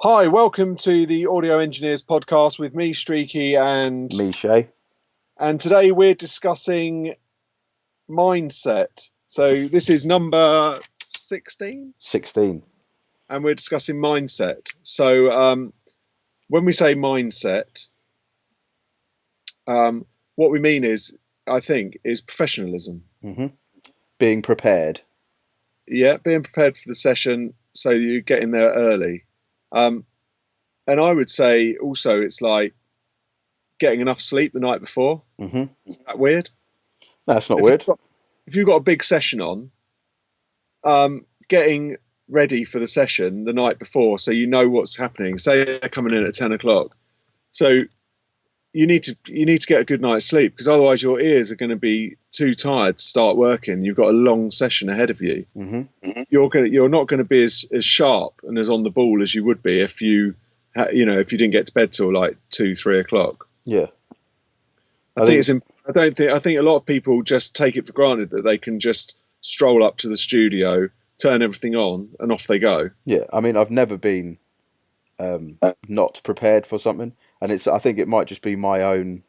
Hi, welcome to the Audio Engineers podcast with me, Streaky, and Me, Shay. and today we're discussing mindset. So this is number 16, 16. and we're discussing mindset. So when we say mindset, what we mean is, I think, is professionalism. Mm-hmm. Being prepared. Yeah, being prepared for the session so you get in there early. And I would say also it's like getting enough sleep the night before. Mm-hmm. Is that weird? No, that's not weird. If you've got a big session on, getting ready for the session the night before so you know what's happening. Say they're coming in at 10 o'clock. So you need to get a good night's sleep, because otherwise your ears are going to be too tired to start working. You've got a long session ahead of you. Mm-hmm. You're not going to be as sharp and as on the ball as you would be if you didn't get to bed till like 2-3 o'clock. Yeah. I think a lot of people just take it for granted that they can just stroll up to the studio, turn everything on, and off they go. Yeah, I mean, I've never been not prepared for something, and I think it might just be my own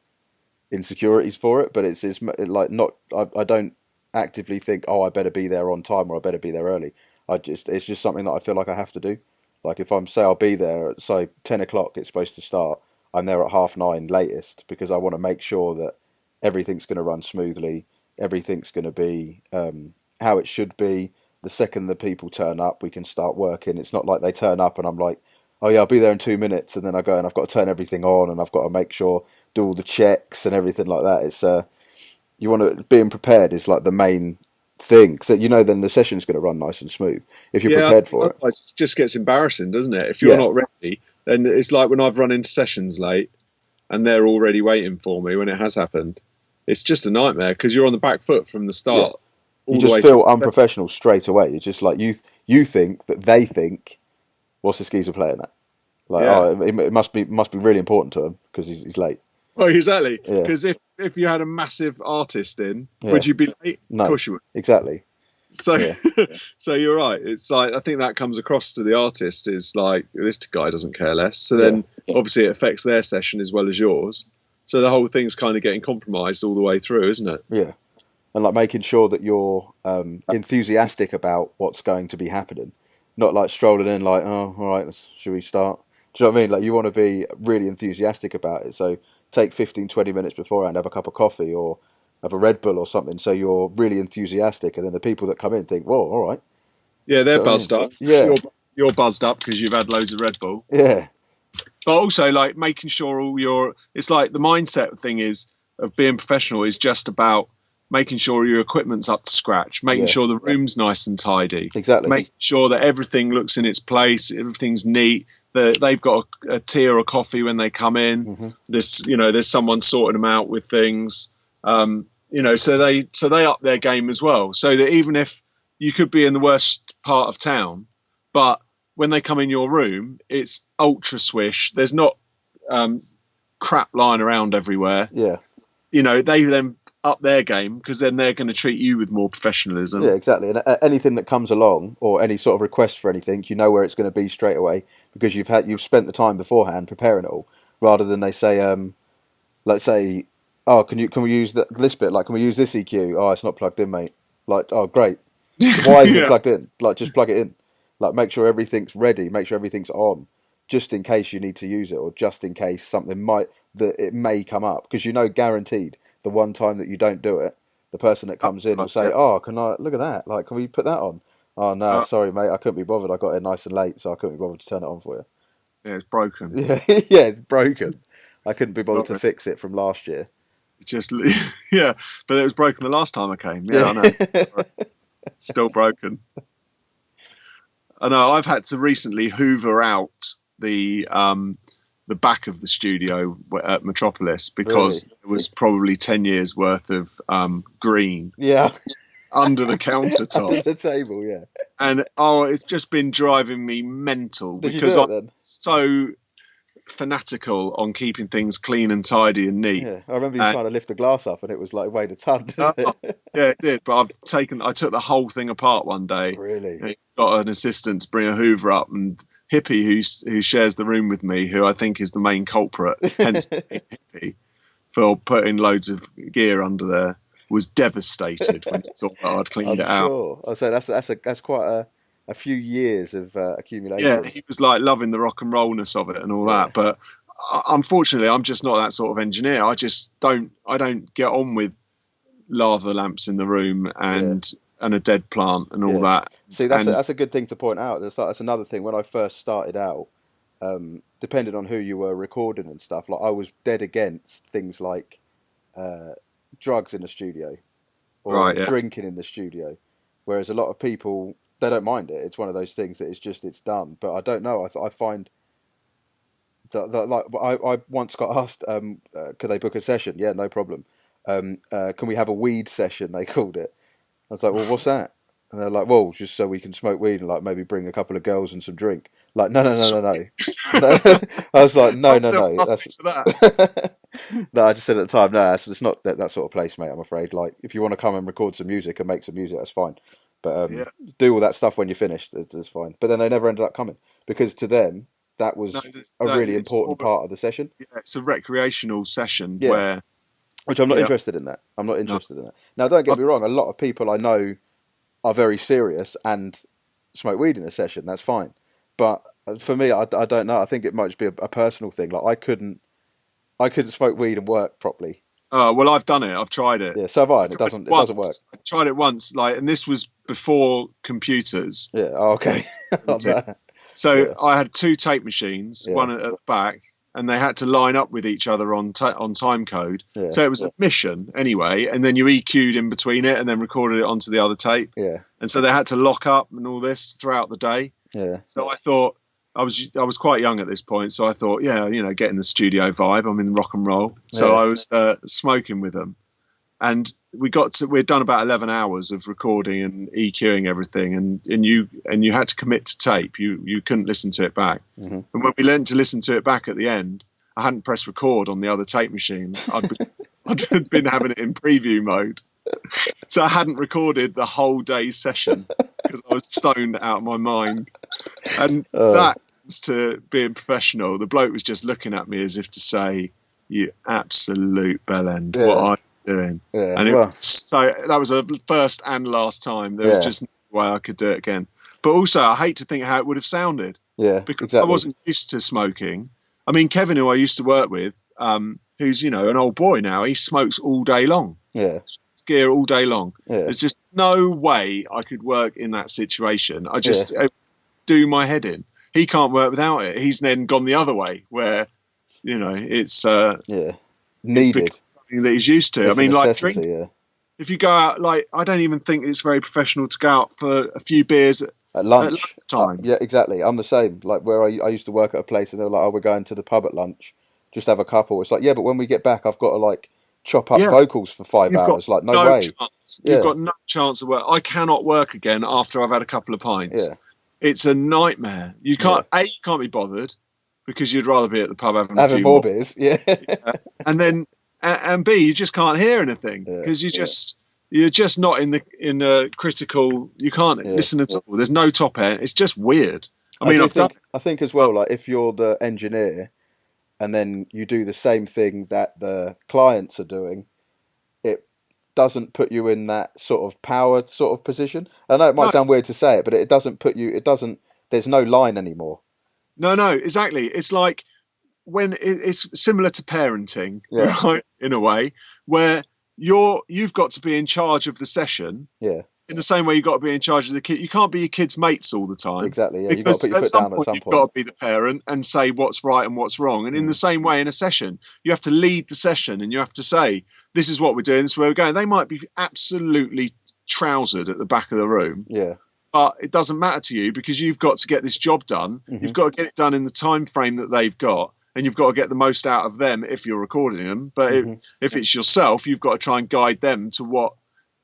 insecurities for it, but it's like not. I don't actively think, oh, I better be there on time or I better be there early. It's just something that I feel like I have to do. Like if I'll be there at, say, 10 o'clock, it's supposed to start. I'm there at 9:30 latest, because I want to make sure that everything's going to run smoothly. Everything's going to be how it should be. The second the people turn up, we can start working. It's not like they turn up and I'm like, oh yeah, I'll be there in 2 minutes, and then I go and I've got to turn everything on and I've got to make sure, do all the checks and everything like that. It's you want to being prepared is like the main thing, because then the session's going to run nice and smooth if you're prepared for it. It just gets embarrassing, doesn't it? If you're not ready, then it's like when I've run into sessions late and they're already waiting for me when it has happened. It's just a nightmare, because you're on the back foot from the start. Yeah. You just feel unprofessional straight away. It's just like you think that they think, what's the geezer playing at? Like, it must be really important to him because he's late. Oh, exactly. Because if you had a massive artist in, would you be late? No, of course you would. Exactly. So, so you're right. It's like, I think that comes across to the artist is like, this guy doesn't care less. So then obviously it affects their session as well as yours. So the whole thing's kind of getting compromised all the way through, isn't it? Yeah. And like making sure that you're enthusiastic about what's going to be happening, not like strolling in like, oh, all right, should we start? Do you know what I mean? Like, you want to be really enthusiastic about it. So take 15-20 minutes beforehand, have a cup of coffee or have a Red Bull or something, so you're really enthusiastic, and then the people that come in think, whoa, all right. Yeah, they're buzzed up. Yeah. You're buzzed up because you've had loads of Red Bull. Yeah. But also, like, making sure it's like the mindset thing of being professional is just about making sure your equipment's up to scratch, making sure the room's nice and tidy. Exactly. Making sure that everything looks in its place, everything's neat, that they've got a tea or a coffee when they come in. Mm-hmm. There's someone sorting them out with things. So they up their game as well. So that even if you could be in the worst part of town, but when they come in your room, it's ultra swish. There's not crap lying around everywhere. Yeah. They then up their game, because then they're going to treat you with more professionalism. Yeah, exactly. And anything that comes along, or any sort of request for anything, you know where it's going to be straight away, because you've spent the time beforehand preparing it all, rather than they say, let's say, oh, can we use this bit? Like, can we use this EQ? Oh, it's not plugged in, mate. Like, oh, great. Why isn't it plugged in? Like, just plug it in. Like, make sure everything's ready. Make sure everything's on, just in case you need to use it, or just in case something it may come up. Because guaranteed, the one time that you don't do it, the person that comes in will say, oh, can I look at that? Like, can we put that on? Oh, no, sorry, mate, I couldn't be bothered. I got in nice and late, so I couldn't be bothered to turn it on for you. Yeah, it's broken. Yeah, it's broken. I couldn't be bothered to fix it from last year. But it was broken the last time I came. Yeah, I know. Still broken. I know. I've had to recently hoover out the back of the studio at Metropolis, because it was probably 10 years worth of green. Yeah. Under the countertop. Under the table, yeah. And it's just been driving me mental, because I'm so fanatical on keeping things clean and tidy and neat. Yeah, I remember you trying to lift the glass up and it was like weighed a ton. Yeah, it did. But I took the whole thing apart one day. Really? Got an assistant to bring a hoover up and hippie who shares the room with me, who I think is the main culprit, hence the name hippie, for putting loads of gear under there, was devastated when he saw that I'd cleaned it out. Sure. I say that's quite a few years of accumulation. Yeah, he was like loving the rock and rollness of it and all that, but unfortunately, I'm just not that sort of engineer. I don't get on with lava lamps in the room and a dead plant and all that. See, that's a good thing to point out. That's another thing. When I first started out, depending on who you were recording and stuff, like I was dead against things like drugs in the studio or drinking in the studio. Whereas a lot of people, they don't mind it. It's one of those things that it's done. But I don't know. I find that like I once got asked, could they book a session? Yeah, no problem. Can we have a weed session? They called it. I was like, well, what's that? And they're like, well, just so we can smoke weed and like maybe bring a couple of girls and some drink. Like, no. I was like, no. No, I just said at the time, no, it's not that sort of place, mate. I'm afraid. Like, if you want to come and record some music and make some music, that's fine. But do all that stuff when you're finished. It's fine. But then they never ended up coming because to them that was a really important part of the session. Yeah, it's a recreational session where. Which I'm not interested in that. I'm not interested in that. Now, don't get me wrong. A lot of people I know are very serious and smoke weed in a session. That's fine. But for me, I don't know. I think it might just be a personal thing. Like I couldn't smoke weed and work properly. Oh, well, I've done it. I've tried it. Yeah, so have I. It doesn't work. I tried it once, and this was before computers. Yeah. Oh, okay. So I had 2 tape machines, one at the back, and they had to line up with each other on time code. Yeah. So it was a mission anyway, and then you EQ'd in between it and then recorded it onto the other tape. Yeah. And so they had to lock up and all this throughout the day. Yeah. So I thought I was quite young at this point, so I thought, getting the studio vibe. I'm in rock and roll, so I was smoking with them, and we'd done about 11 hours of recording and EQing everything, and you had to commit to tape. You couldn't listen to it back. Mm-hmm. And when we learned to listen to it back at the end, I hadn't pressed record on the other tape machine. I'd been having it in preview mode, so I hadn't recorded the whole day's session because I was stoned out of my mind. And that was to being professional. The bloke was just looking at me as if to say, "You absolute bellend, what are you doing?" Yeah, and that was the first and last time. There was just no way I could do it again. But also, I hate to think how it would have sounded. Yeah, because exactly. I wasn't used to smoking. I mean, Kevin, who I used to work with, who's an old boy now, he smokes all day long. Yeah. Gear all day long. Yeah. There's just no way I could work in that situation. I just do my head in. He can't work without it. He's then gone the other way where, it's needed. It's something that he's used to. It's I mean, like drink. If you go out, I don't even think it's very professional to go out for a few beers at lunch time. Yeah, exactly. I'm the same. Like where I used to work at a place and they were like, "Oh, we're going to the pub at lunch. Just have a couple." It's like, yeah, but when we get back, I've got to chop up vocals for 5 hours. Like, no way. Chance. You've got no chance of work. I cannot work again after I've had a couple of pints. Yeah. It's a nightmare. You can't. You can't be bothered because you'd rather be at the pub having a few more beers. Yeah. And then, and B, you just can't hear anything because you're just not in a critical. You can't listen at all. There's no top end. It's just weird. I think as well. Like if you're the engineer, and then you do the same thing that the clients are doing, it doesn't put you in that sort of powered sort of position. I know it might sound weird to say it, but it doesn't put you. It doesn't. There's no line anymore. No, exactly. It's like when it's similar to parenting, right? In a way, where you've got to be in charge of the session. Yeah. In the same way you've got to be in charge of the kid. You can't be your kid's mates all the time. Exactly, yeah. You've got to put your foot down at some point. You've got to be the parent and say what's right and what's wrong. And in the same way in a session, you have to lead the session and you have to say, this is what we're doing, this is where we're going. They might be absolutely trousered at the back of the room. Yeah. But it doesn't matter to you because you've got to get this job done. Mm-hmm. You've got to get it done in the time frame that they've got. And you've got to get the most out of them if you're recording them. But if it's yourself, you've got to try and guide them to what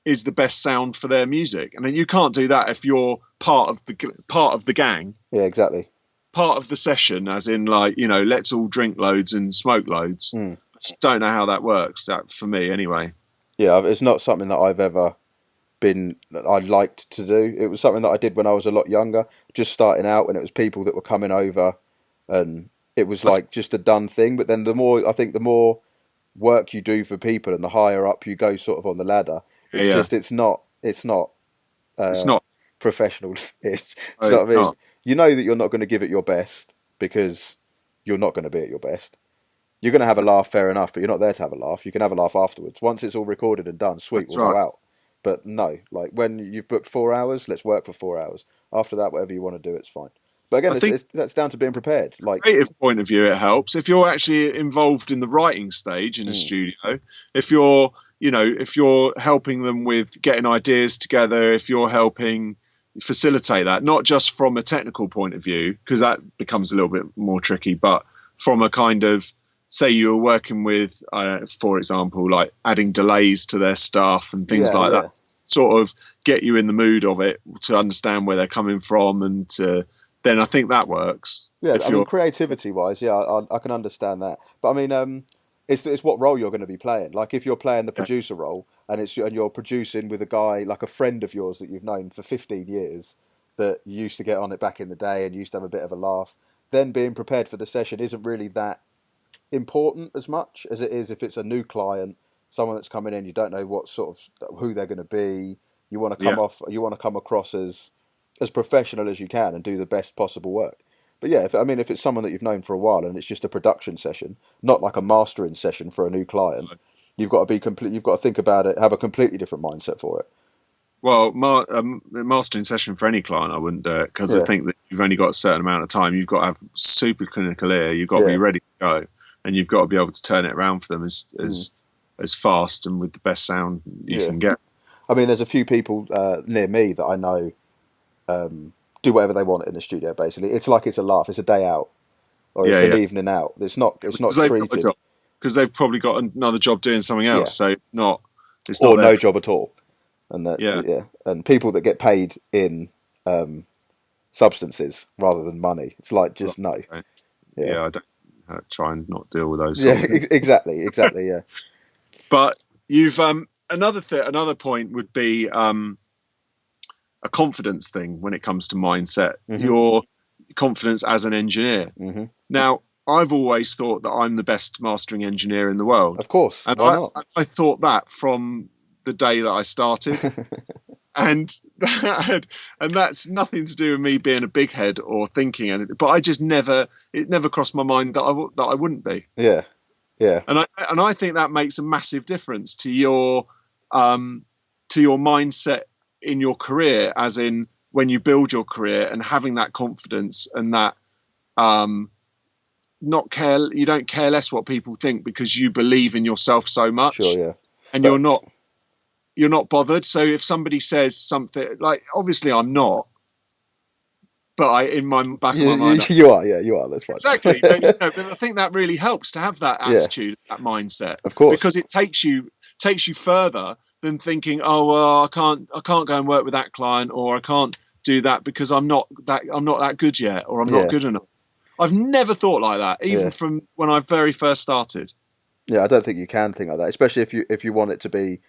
is the best sound for their music. And then you can't do that if you're part of the gang. Yeah, exactly. Part of the session, as in let's all drink loads and smoke loads. I just don't know how that works. That for me anyway. Yeah, it's not something that I've ever I liked to do. It was something that I did when I was a lot younger, just starting out, and it was people that were coming over, and it was like just a done thing. But then the more work you do for people, and the higher up you go, sort of on the ladder, it's not it's uh, not. professional. It's, do you know It's what I mean? not. You know that you're not going to give it your best because you're not going to be at your best. You're going to have a laugh, fair enough, but you're not there to have a laugh. You can have a laugh afterwards. Once it's all recorded and done, sweet, That's we'll go right. out. But no, like when you've booked 4 hours, let's work for 4 hours. After that, whatever you want to do, it's fine. But again, I think that's down to being prepared. Like, creative point of view, it helps if you're actually involved in the writing stage in a mm, studio. If you're, if you're helping them with getting ideas together, if you're helping facilitate that, not just from a technical point of view, because that becomes a little bit more tricky, but from a kind of, say you were working with, for example, like adding delays to their stuff and things like yeah, that, sort of get you in the mood of it to understand where they're coming from, and then I think that works. yeah. If I mean, you're creativity wise, yeah, I can understand that. But I mean, it's what role you're going to be playing. Like if you're playing the yeah, producer role and you're producing with a guy like a friend of yours that you've known for 15 years, that you used to get on it back in the day and you used to have a bit of a laugh, then being prepared for the session isn't really that important as much as it is if it's a new client, someone that's coming in, you don't know what sort of who they're going to be. yeah. You want to come across as professional as you can and do the best possible work. But yeah, if it's someone that you've known for a while and it's just a production session, not like a mastering session for a new client, you've got to be complete. You've got to think about it, have a completely different mindset for it. Well, a mastering session for any client, I wouldn't do it, because I Yeah, think that you've only got a certain amount of time. You've got to have super clinical ear. You've got to be yeah, ready to go, and you've got to be able to turn it around for them mm, as fast and with the best sound you yeah. can get. I mean, there's a few people near me that I know do whatever they want in the studio. Basically, it's like it's a laugh. It's a day out or Yeah, it's an yeah. evening out. It's not. It's Because not they've got a treated. job. Because they've probably got another job doing something Yeah, else. So it's not. It's not or their. no job at all. And that's Yeah. yeah. And people that get paid in substances rather than money. It's like Right, just no. okay. Yeah, Yeah. I don't try and not deal with those sort yeah. of things. Exactly. Yeah. But you've another point would be a confidence thing when it comes to mindset. Mhm. Your confidence as an engineer. Mhm. Now, I've always thought that I'm the best mastering engineer in the world, Of course. and Why not? I thought that from the day that I started, and that's nothing to do with me being a big head or thinking anything. But I just it never crossed my mind that I wouldn't be, Yeah. Yeah. and I think that makes a massive difference um, to your mindset in your career, as in when you build your career and having that confidence and that um, you don't care less what people think because you believe in yourself so Sure. much, Yeah. and But you're not bothered. So if somebody says something, like, obviously I'm not, but in my back of my mind, you are. Yeah. You are. That's fine. exactly. But but I think that really helps to have that Yeah. attitude, that mindset, Of course. because it takes you further than thinking, oh well, I can't go and work with that client, or I can't do that because I'm not that good yet, or I'm not Yeah. good enough. I've never thought like that, even Yeah. from when I very first started. Yeah. I don't think you can think like that, especially if you want it to be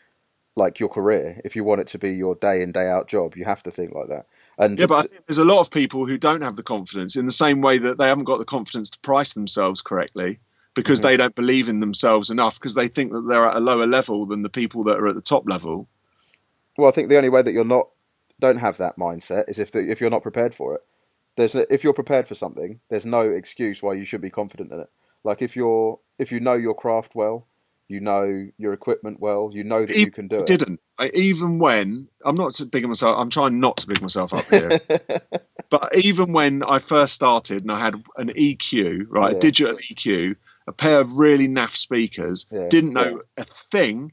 like your career. If you want it to be your day in day out job, you have to think like that. And Yeah, but I think there's a lot of people who don't have the confidence, in the same way that they haven't got the confidence to price themselves correctly, because mhm. they don't believe in themselves enough, because they think that they're at a lower level than the people that are at the top level. Well, I think the only way that don't have that mindset is if you're not prepared for it. If you're prepared for something, there's no excuse why you should be confident in it. Like if you know your craft well, you know your equipment well, you know that you Even can I do didn't. Even when I'm not bigging myself, I'm trying not to big myself up here. it. But even when I first started and I had an EQ, right, a Yeah, digital EQ, a pair of really naff speakers, yeah, didn't know a thing.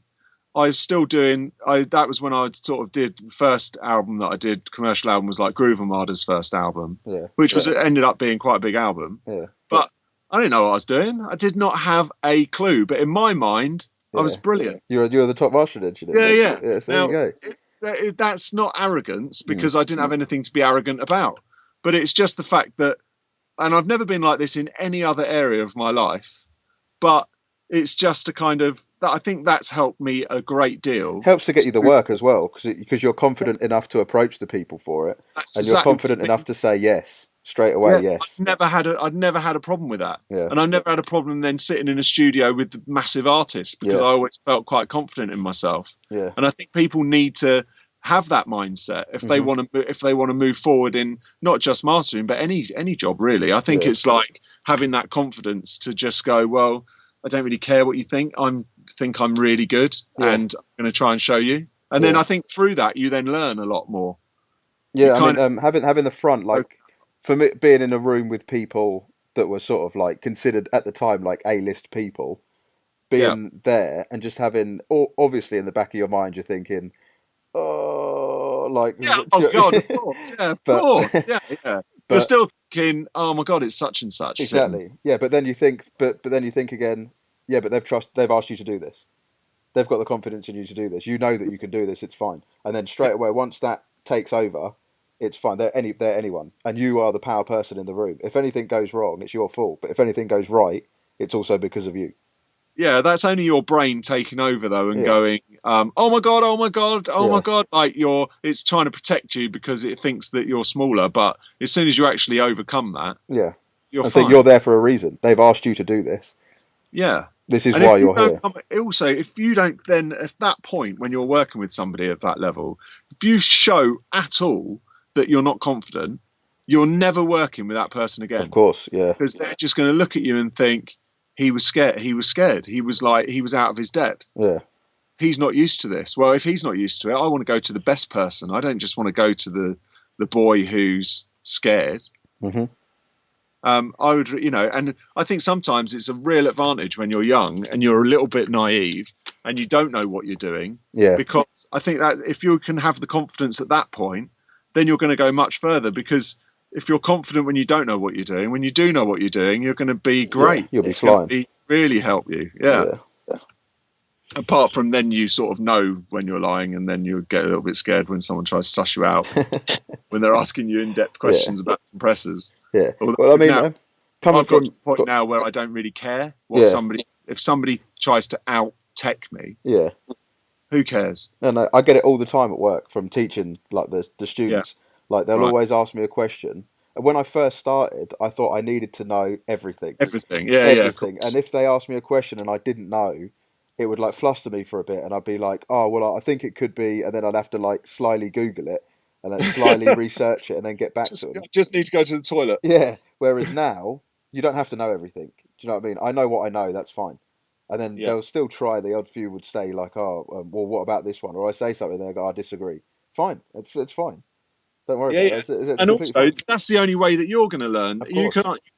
I was still doing. That was when I sort of did the first album that I did. Commercial album was like Groove Armada's first album, yeah, which was ended up being quite a big album. yeah, But I didn't know what I was doing. I did not have a clue. But in my mind, I yeah. was brilliant. You're the top master engineer. Yeah, yeah. Yeah, so there you Now, go. that's not arrogance, Mm, because I didn't have anything to be arrogant about. But it's just the fact that, and I've never been like this in any other area of my life, but it's just a kind of I think that's helped me a great deal. Helps to get you the work as well, because you're confident enough to approach the people for it, and you're confident enough to say yes straight away. Yeah, Yes, I'd never had a problem with that. Yeah. And I've never had a problem then sitting in a studio with the massive artists, because I always felt quite confident in myself. Yeah. And I think people need to have that mindset if they want to move forward in not just mastering but any job really. I think it's like having that confidence to just go, well, I don't really care what you think. I'm really good, and I'm going to try and show you. And then I think through that you then learn a lot more. Yeah, I mean, having the front, like for me, being in a room with people that were sort of like considered at the time like A-list people, being there and just having, obviously in the back of your mind, you're thinking, oh, like, oh god, of course, of course, yeah. But you're still thinking, oh my god, it's such and such. Exactly, yeah. But then you think, but then you think again, yeah. But they've asked you to do this. They've got the confidence in you to do this. You know that you can do this. It's fine. And then straight away, once that takes over, it's fine. They're anyone, and you are the power person in the room. If anything goes wrong, it's your fault. But if anything goes right, it's also because of you. Yeah, that's only your brain taking over though, and going, oh my god, like it's trying to protect you because it thinks that you're smaller. But as soon as you actually overcome that, you're fine. I think you're there for a reason. They've asked you to do this. Yeah. This is why you're here. Also, if you don't, then at that point when you're working with somebody at that level, if you show at all that you're not confident, you're never working with that person again. Of course, yeah. Because they're just going to look at you and think, he was scared. He was out of his depth. Yeah. He's not used to this. Well, if he's not used to it, I want to go to the best person. I don't just want to go to the boy who's scared. Mm-hmm. I would, and I think sometimes it's a real advantage when you're young and you're a little bit naive and you don't know what you're doing. Yeah. Because I think that if you can have the confidence at that point, then you're going to go much further, because if you're confident when you don't know what you're doing, when you do know what you're doing, you're going to be great. Yeah, you'll be flying. Really help you. Yeah. Apart from then you sort of know when you're lying, and then you get a little bit scared when someone tries to suss you out when they're asking you in-depth questions about compressors. Yeah. Although well, I mean, I've got to the point now where I don't really care what if somebody tries to out-tech me. Yeah. Who cares? No, I get it all the time at work from teaching, like the students. Like they'll always ask me a question. And when I first started, I thought I needed to know everything. Everything. And if they asked me a question and I didn't know, it would like fluster me for a bit, and I'd be like, oh well, I think it could be, and then I'd have to like slyly Google it and then slyly research it and then get back to them. Just need to go to the toilet. Yeah. Whereas now, you don't have to know everything. Do you know what I mean? I know what I know. That's fine. And then they'll still try. The odd few would say like, "Oh, well, what about this one?" Or I say something, they go, "I disagree." Fine, it's fine. Don't worry about it. It's and also, fine. That's the only way that you're going to learn. You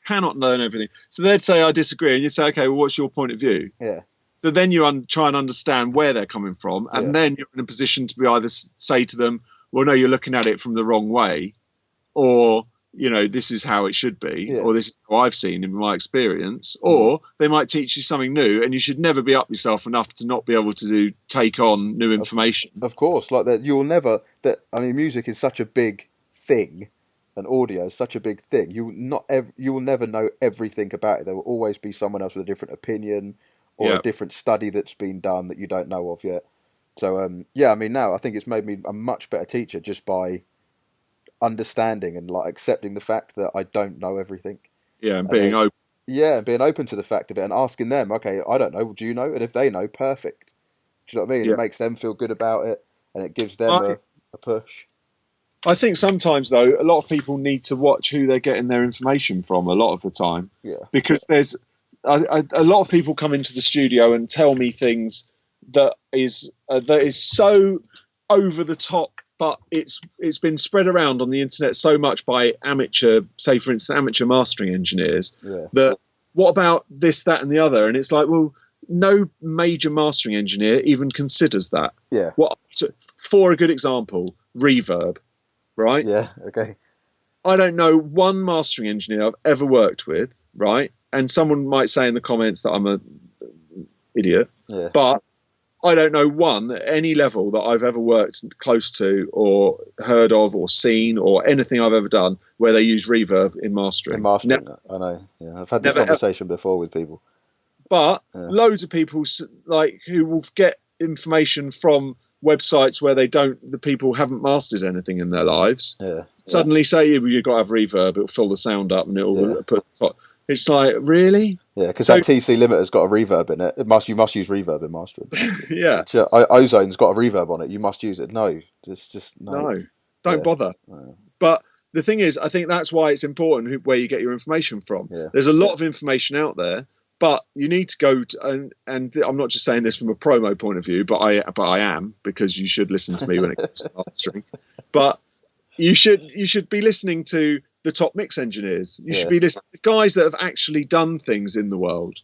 cannot learn everything. So they'd say, "I disagree," and you say, "Okay, well, what's your point of view?" Yeah. So then you try and understand where they're coming from, and then you're in a position to be either say to them, "Well, no, you're looking at it from the wrong way," or this is how it should be, or this is how I've seen in my experience, or they might teach you something new, and you should never be up yourself enough to not be able to take on new information. Of course, like that, you'll never. I mean, music is such a big thing, and audio is such a big thing. You will never know everything about it. There will always be someone else with a different opinion or a different study that's been done that you don't know of yet. So, I mean, now I think it's made me a much better teacher just by understanding and like accepting the fact that I don't know everything. Yeah, and being open. Yeah, and being open to the fact of it and asking them, okay, I don't know, do you know? And if they know, perfect. Do you know what I mean? It makes them feel good about it, and it gives them a push. I think sometimes, though, a lot of people need to watch who they're getting their information from a lot of the time. Yeah. Because there's a lot of people come into the studio and tell me things that is so over the top, but it's been spread around on the internet so much by amateur, say for instance, amateur mastering engineers, that what about this, that, and the other? And it's like, well, no major mastering engineer even considers that. Yeah. For a good example, reverb, right? Yeah. Okay. I don't know one mastering engineer I've ever worked with, right? And someone might say in the comments that I'm an idiot, but I don't know one at any level that I've ever worked close to or heard of or seen or anything I've ever done where they use reverb in mastering. I know. Yeah, I've had this conversation before with people. But loads of people like who will get information from websites where the people haven't mastered anything in their lives. Suddenly say you've got to have reverb, it'll fill the sound up and it'll put. It's like, really? Yeah, because that TC limiter's got a reverb in it. You must use reverb in mastering. Yeah. Ozone's got a reverb on it. You must use it. No, just no. No, don't bother. No. But the thing is, I think that's why it's important where you get your information from. Yeah. There's a lot of information out there, but you need to go to, and I'm not just saying this from a promo point of view, but I am, because you should listen to me when it comes to mastering. But you should be listening to the top mix engineers. You should be listening to guys that have actually done things in the world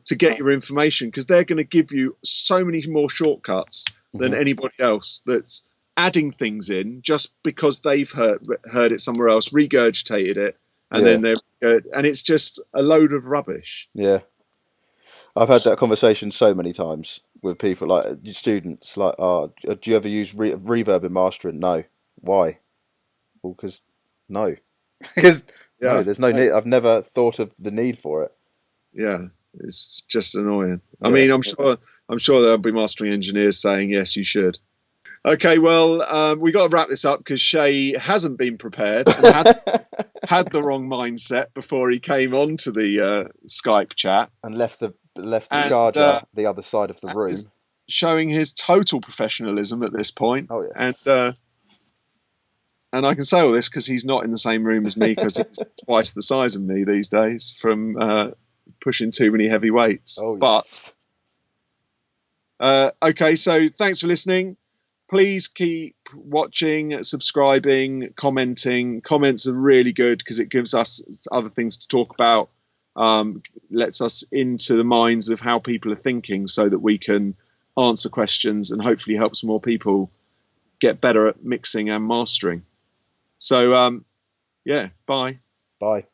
to get your information, because they're going to give you so many more shortcuts than anybody else that's adding things in just because they've heard it somewhere else, regurgitated it, and then and it's just a load of rubbish. Yeah, I've had that conversation so many times with people, like students, like, do you ever use reverb in mastering? No. Why? Well, because no. Because no, there's no need. I've never thought of the need for it. Yeah, it's just annoying. I mean, I'm sure there'll be mastering engineers saying yes, you should. Okay, well, we got to wrap this up because Shay hasn't been prepared and had the wrong mindset before he came on to the Skype chat and left the charger the other side of the room, showing his total professionalism at this point. Oh yeah, and I can say all this because he's not in the same room as me, because he's twice the size of me these days from pushing too many heavy weights. Oh, yes. But okay, so thanks for listening. Please keep watching, subscribing, commenting. Comments are really good because it gives us other things to talk about, lets us into the minds of how people are thinking so that we can answer questions and hopefully help some more people get better at mixing and mastering. So, bye. Bye.